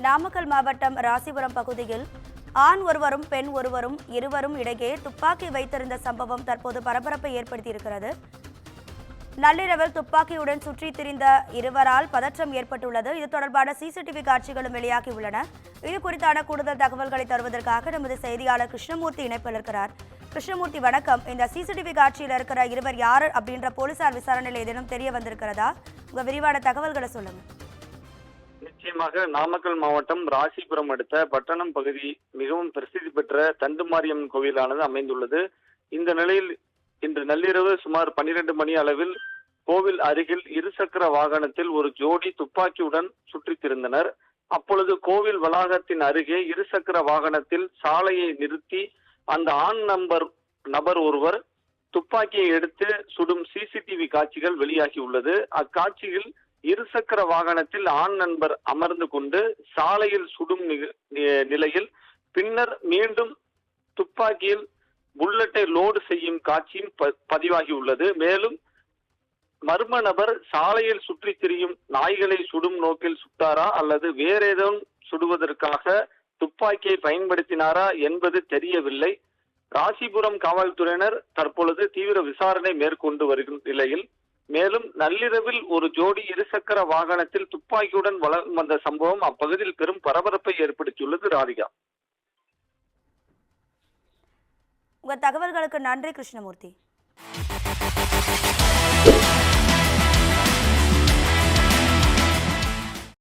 நாமக்கல் மாவட்டம் ராசிபுரம் பகுதியில் ஆண் ஒருவரும் பெண் ஒருவரும் இருவரும் இடையே துப்பாக்கி வைத்திருந்த சம்பவம் தற்போது பரபரப்பை ஏற்படுத்தியிருக்கிறது. நள்ளிரவில் துப்பாக்கியுடன் சுற்றித் திரிந்த இருவரால் பதற்றம் ஏற்பட்டுள்ளது. இது தொடர்பான சிசிடிவி காட்சிகளும் வெளியாகியுள்ளன. இது குறித்தான கூடுதல் தகவல்களை தருவதற்காக நமது செய்தியாளர் கிருஷ்ணமூர்த்தி இணைப்பில் இருக்கிறார். கிருஷ்ணமூர்த்தி வணக்கம். இந்த சிசிடிவி காட்சியில் இருக்கிற இருவர் யார் அப்படின்ற போலீசார் விசாரணையில் ஏதேனும் தெரிய வந்திருக்கிறதா? உங்க விரிவான தகவல்களை சொல்லுங்க. நிச்சயமாக நாமக்கல் மாவட்டம் ராசிபுரம் அடுத்த பட்டணம் பகுதி மிகவும் பிரசித்தி பெற்ற தண்டுமாரியம்மன் கோவிலானது அமைந்துள்ளது. இந்த நிலையில் இன்று நள்ளிரவு சுமார் 12 மணி அளவில் கோவில் அருகில் இருசக்கர வாகனத்தில் ஒரு ஜோடி துப்பாக்கியுடன் சுற்றித் திரிந்தனர். அப்பொழுது கோவில் வளாகத்தின் அருகே இருசக்கர வாகனத்தில் சாலையை நிறுத்தி அந்த ஆண் நபர் ஒருவர் துப்பாக்கியை எடுத்து சுடும் சிசிடிவி காட்சிகள் வெளியாகியுள்ளது. அக்காட்சியில் இருசக்கர வாகனத்தில் ஆண் நண்பர் அமர்ந்து கொண்டு சாலையில் சுடும் நிலையில் பின்னர் மீண்டும் துப்பாக்கியில் புல்லட்டை லோடு செய்யும் காட்சியும் பதிவாகியுள்ளது. மேலும் மர்ம நபர் சாலையில் சுற்றி திரியும் நாய்களை சுடும் நோக்கில் சுட்டாரா அல்லது வேற ஏதும் சுடுவதற்காக துப்பாக்கியை பயன்படுத்தினாரா என்பது தெரியவில்லை. ராசிபுரம் காவல்துறையினர் தற்பொழுது தீவிர விசாரணை மேற்கொண்டு வருகின்ற நிலையில் மேலும் நள்ளிரவில் ஒரு ஜோடி இருசக்கர வாகனத்தில் துப்பாக்கியுடன் வலம் வந்த சம்பவம் அப்பகுதியில் பெரும் பரபரப்பை ஏற்படுத்தியுள்ளது. ராதிகா, உங்க தகவல்களுக்கு நன்றி கிருஷ்ணமூர்த்தி.